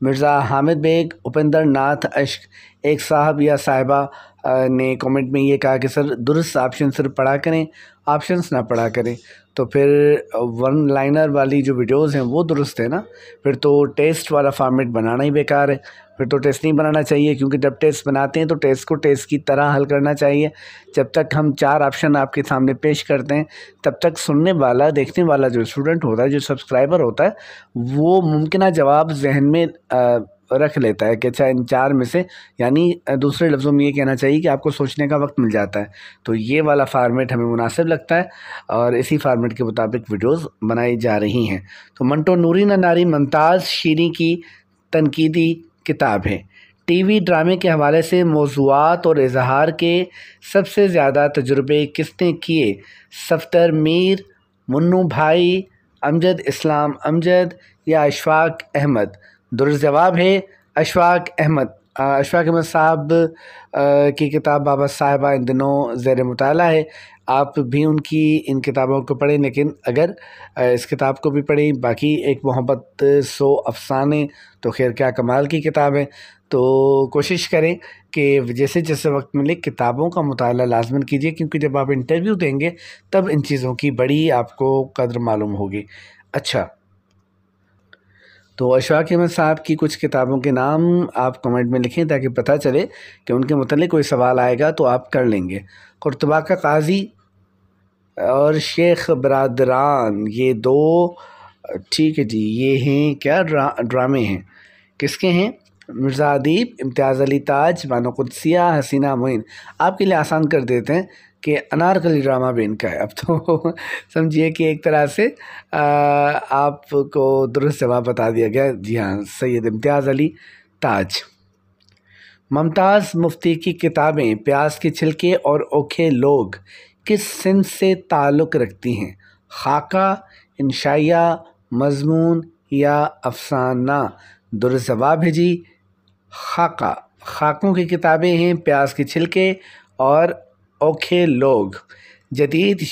Mirza Hamid bag, Upendra Nath اشک، ایک صاحب یا صاحبہ نے کامنٹ میں یہ کہا کہ سر درست آپشن صرف پڑھا کریں، آپشنس نہ پڑھا کریں، تو پھر ون لائنر والی جو ویڈیوز ہیں وہ درست ہے نا، پھر تو ٹیسٹ والا فارمیٹ بنانا ہی بیکار ہے، پھر تو ٹیسٹ نہیں بنانا چاہیے، کیونکہ جب ٹیسٹ بناتے ہیں تو ٹیسٹ کو ٹیسٹ کی طرح حل کرنا چاہیے۔ جب تک ہم 4 آپشن آپ کے سامنے پیش کرتے ہیں تب تک سننے والا، دیکھنے والا جو اسٹوڈنٹ ہوتا ہے، جو سبسکرائبر ہوتا ہے، وہ ممکنہ جواب ذہن میں رکھ لیتا ہے کہ اچھا ان 4 میں سے، یعنی دوسرے لفظوں میں یہ کہنا چاہیے کہ آپ کو سوچنے کا وقت مل جاتا ہے۔ تو یہ والا فارمیٹ ہمیں مناسب لگتا ہے اور اسی فارمیٹ کے مطابق ویڈیوز بنائی جا رہی ہیں۔ تو منٹو نوری نہ ناری ممتاز شیریں کی تنقیدی کتاب ہے۔ ٹی وی ڈرامے کے حوالے سے موضوعات اور اظہار کے سب سے زیادہ تجربے کس نے کیے؟ صفدر میر، منو بھائی، امجد اسلام امجد یا اشفاق احمد؟ درست جواب ہے اشفاق احمد۔ اشفاق احمد صاحب کی کتاب بابا صاحبہ ان دنوں زیر مطالعہ ہے، آپ بھی ان کتابوں کو پڑھیں، لیکن اگر اس کتاب کو بھی پڑھیں، باقی ایک محبت 100 افسانے تو خیر کیا کمال کی کتاب ہے۔ تو کوشش کریں کہ جیسے جیسے وقت ملے کتابوں کا مطالعہ لازماً کیجیے، کیونکہ جب آپ انٹرویو دیں گے تب ان چیزوں کی بڑی آپ کو قدر معلوم ہوگی۔ اچھا، تو اشفاق احمد صاحب کی کچھ کتابوں کے نام آپ کمنٹ میں لکھیں تاکہ پتہ چلے کہ ان کے متعلق کوئی سوال آئے گا تو آپ کر لیں گے۔ قرطبہ کا قاضی اور شیخ برادران، یہ 2 ٹھیک ہے جی، یہ ہیں کیا ڈرامے ہیں، کس کے ہیں؟ مرزا ادیب، امتیاز علی تاج، بانو قدسیہ، حسینہ معین۔ آپ کے لیے آسان کر دیتے ہیں کہ انارکلی ڈرامہ بھی ان کا ہے۔ اب تو سمجھیے کہ ایک طرح سے آپ کو درست جواب بتا دیا گیا۔ جی ہاں، سید امتیاز علی تاج۔ ممتاز مفتی کی کتابیں پیاز کے چھلکے اور اوکھے لوگ کس صنف سے تعلق رکھتی ہیں؟ خاکہ، انشائیہ، مضمون یا افسانہ؟ درست جواب ہے جی خاکہ۔ خاکوں کی کتابیں ہیں پیاز کے چھلکے اور اوکھے لوگ۔ جدید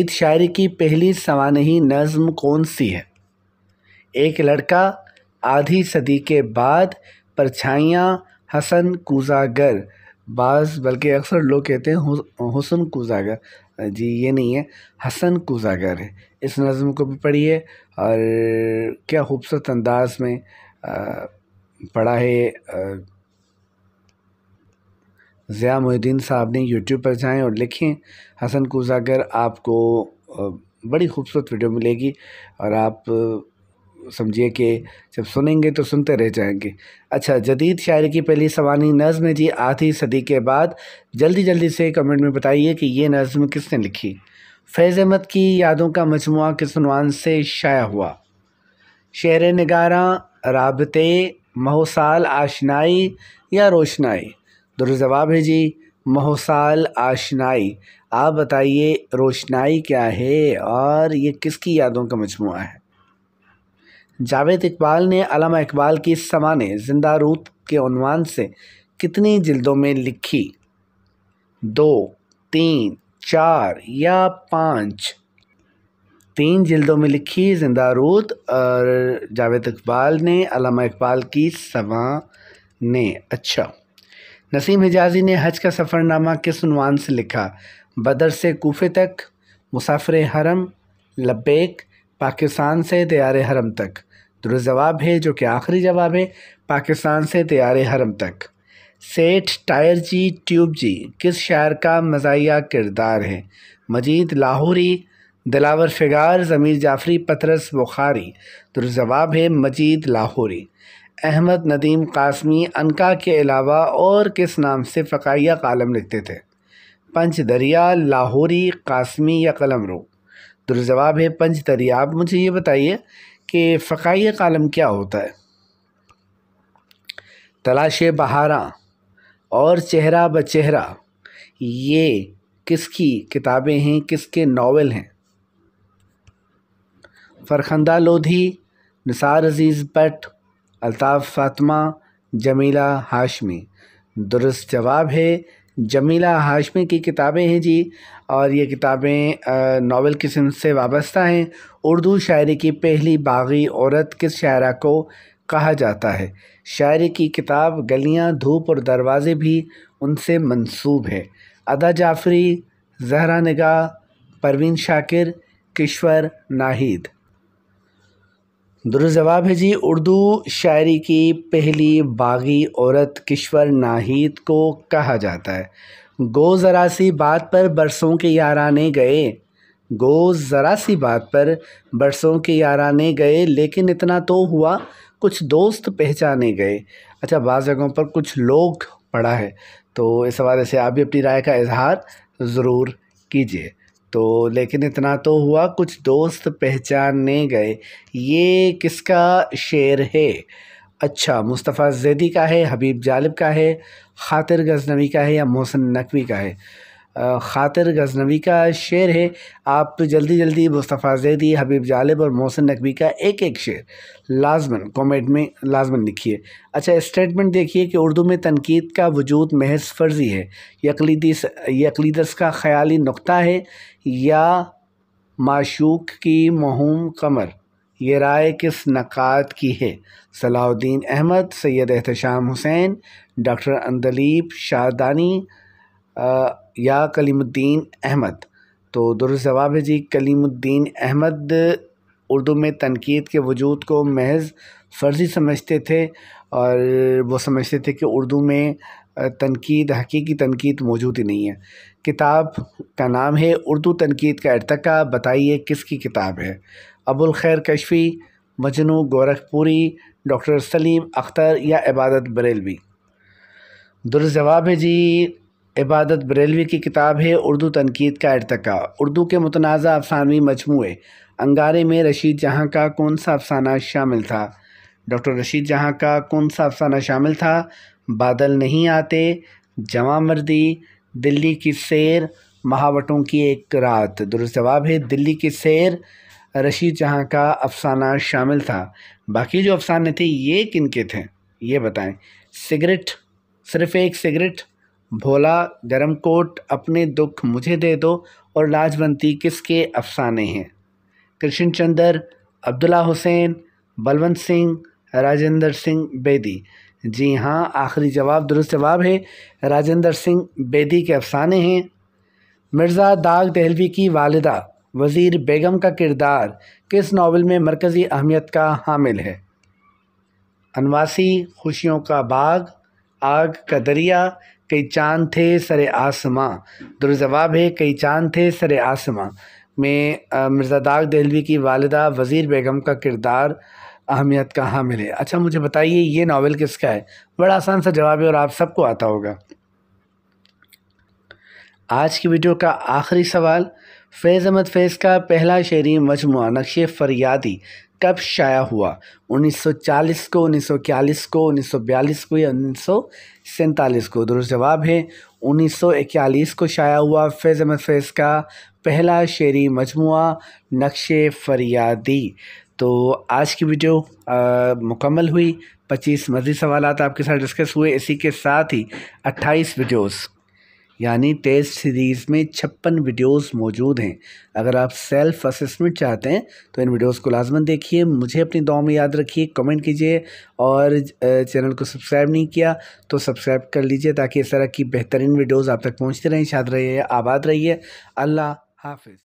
شاعری کی پہلی سوانحی نظم کون سی ہے؟ ایک لڑکا، آدھی صدی کے بعد، پرچھائیاں، حسن کوزہ گر، بلکہ اکثر لوگ کہتے ہیں حسن کوزہ گر، جی یہ نہیں ہے، حسن کوزہ گر ہے۔ اس نظم کو بھی پڑھیے اور کیا خوبصورت انداز میں پڑھا ہے۔ ضیاء محی الدین صاحب نے یوٹیوب پر جائیں اور لکھیں حسن کوزہ گر، آپ کو بڑی خوبصورت ویڈیو ملے گی اور آپ سمجھیے کہ جب سنیں گے تو سنتے رہ جائیں گے۔ اچھا، جدید شاعری کی پہلی سوانحی نظم ہے جی آدھی صدی کے بعد۔ جلدی سے کمنٹ میں بتائیے کہ یہ نظم کس نے لکھی؟ فیض احمد کی یادوں کا مجموعہ کس عنوان سے شائع ہوا؟ شعر نگاراں، رابطے، مہوسال آشنائی یا روشنائی؟ درست جواب ہے جی مہوسال آشنائی۔ آپ بتائیے روشنائی کیا ہے اور یہ کس کی یادوں کا مجموعہ ہے؟ جاوید اقبال نے علامہ اقبال کی سوانح زندہ روت کے عنوان سے کتنی جلدوں میں لکھی؟ 2، 3، 4 یا 5؟ 3 جلدوں میں لکھی زندہ روت اور جاوید اقبال نے علامہ اقبال کی سوانح۔ اچھا، نسیم حجازی نے حج کا سفر نامہ کس عنوان سے لکھا؟ بدر سے کوفے تک، مسافر حرم، لبیک، پاکستان سے دیار حرم تک؟ درست جواب ہے جو کہ آخری جواب ہے پاکستان سے دیار حرم تک۔ سیٹھ ٹائر جی ٹیوب جی کس شاعر کا مزاحیہ کردار ہے؟ مجید لاہوری، دلاور فگار، ضمیر جعفری، پطرس بخاری؟ درست جواب ہے مجید لاہوری۔ احمد ندیم قاسمی عنقا کے علاوہ اور کس نام سے فقاہیہ کالم لکھتے تھے؟ پنچ دریا، لاہوری، قاسمی یا قلمرو؟ درست جواب ہے پنچ دریا۔ آپ مجھے یہ بتائیے کہ فقاہیہ کالم کیا ہوتا ہے؟ تلاش بہاراں اور چہرہ بچہرہ یہ کس کی کتابیں ہیں، کس کے ناول ہیں؟ فرخندہ لودھی، نثار عزیز بٹ، الطاف فاطمہ، جمیلہ ہاشمی؟ درست جواب ہے جمیلہ ہاشمی کی کتابیں ہیں جی، اور یہ کتابیں ناول کی صنف سے وابستہ ہیں۔ اردو شاعری کی پہلی باغی عورت کس شاعرہ کو کہا جاتا ہے؟ شاعری کی کتاب گلیاں، دھوپ اور دروازے بھی ان سے منسوب ہے۔ ادا جعفری، زہرا نگار، پروین شاکر، کشور ناہید۔ درست جواب ہے جی اردو شاعری کی پہلی باغی عورت کشور ناہید کو کہا جاتا ہے۔ گو ذرا سی بات پر برسوں کے یارانے گئے، گو ذرا سی بات پر برسوں کے یارانے گئے، لیکن اتنا تو ہوا کچھ دوست پہچانے گئے۔ اچھا، بعض جگہوں پر کچھ لوگ پڑھا ہے، تو اس حوالے سے آپ بھی اپنی رائے کا اظہار ضرور کیجیے۔ تو لیکن اتنا تو ہوا کچھ دوست پہچاننے گئے، یہ کس کا شعر ہے؟ اچھا، مصطفیٰ زیدی کا ہے، حبیب جالب کا ہے، خاطر غزنوی کا ہے یا محسن نقوی کا ہے؟ خاطر غزنوی کا شعر ہے۔ آپ جلدی جلدی مصطفیٰ زیدی، حبیب جالب اور محسن نقوی کا ایک ایک شعر لازماً کامنٹ میں لازماً لکھیے۔ اچھا، اسٹیٹمنٹ دیکھیے کہ اردو میں تنقید کا وجود محض فرضی ہے، یہ اقلیدس کا خیالی نقطہ ہے یا معشوق کی موہوم قمر؟ یہ رائے کس نقاد کی ہے؟ صلاح الدین احمد، سید احتشام حسین، ڈاکٹر اندلیب شادانی یا کلیم الدین احمد؟ تو درست جواب ہے جی کلیم الدین احمد اردو میں تنقید کے وجود کو محض فرضی سمجھتے تھے، اور وہ سمجھتے تھے کہ اردو میں تنقید، حقیقی تنقید موجود ہی نہیں ہے۔ کتاب کا نام ہے اردو تنقید کا ارتقا، بتائیے کس کی کتاب ہے؟ ابو الخیر کشفی، مجنوں گورکھپوری، ڈاکٹر سلیم اختر یا عبادت بریلوی؟ درست جواب ہے جی عبادت بریلوی کی کتاب ہے اردو تنقید کا ارتقا۔ اردو کے متنازع افسانوی مجموعے انگارے میں رشید جہاں کا کون سا افسانہ شامل تھا؟ ڈاکٹر رشید جہاں کا کون سا افسانہ شامل تھا؟ بادل نہیں آتے، جواں مردی، دلی کی سیر، مہاوٹوں کی ایک رات؟ درست جواب ہے دلی کی سیر رشید جہاں کا افسانہ شامل تھا۔ باقی جو افسانے تھے یہ کن کے تھے یہ بتائیں؟ سگریٹ، صرف ایک سگریٹ، بھولا، گرم کوٹ، اپنے دکھ مجھے دے دو اور لاجونتی کس کے افسانے ہیں؟ کرشن چندر، عبداللہ حسین، بلونت سنگھ، راجندر سنگھ بیدی؟ جی ہاں، آخری جواب درست جواب ہے، راجندر سنگھ بیدی کے افسانے ہیں۔ مرزا داغ دہلوی کی والدہ وزیر بیگم کا کردار کس ناول میں مرکزی اہمیت کا حامل ہے؟ انواسی، خوشیوں کا باغ، آگ کا دریا، کئی چاند تھے سر آسماں؟ درست جواب ہے کئی چاند تھے سر آسماں میں مرزا داغ دہلوی کی والدہ وزیر بیگم کا کردار اہمیت کا حامل ہے۔ اچھا، مجھے بتائیے یہ ناول کس کا ہے؟ بڑا آسان سا جواب ہے اور آپ سب کو آتا ہوگا۔ آج کی ویڈیو کا آخری سوال، فیض احمد فیض کا پہلا شعری مجموعہ نقش فریادی کب شائع ہوا؟ 1940 کو، 1941 کو، 1942 کو یا 1947 کو؟ درست جواب ہے 1941 کو شائع ہوا فیض احمد فیض کا پہلا شعری مجموعہ نقش فریادی۔ تو آج کی ویڈیو مکمل ہوئی، 25 مزید سوالات آپ کے ساتھ ڈسکس ہوئے، اسی کے ساتھ ہی 28 ویڈیوز یعنی ٹیسٹ سیریز میں 56 ویڈیوز موجود ہیں۔ اگر آپ سیلف اسسمنٹ چاہتے ہیں تو ان ویڈیوز کو لازماً دیکھیے، مجھے اپنی دعاؤں میں یاد رکھیے، کمنٹ کیجیے، اور چینل کو سبسکرائب نہیں کیا تو سبسکرائب کر لیجیے تاکہ اس طرح کی بہترین ویڈیوز آپ تک پہنچتے رہیں۔ شاد رہیے، آباد رہیے، اللہ حافظ۔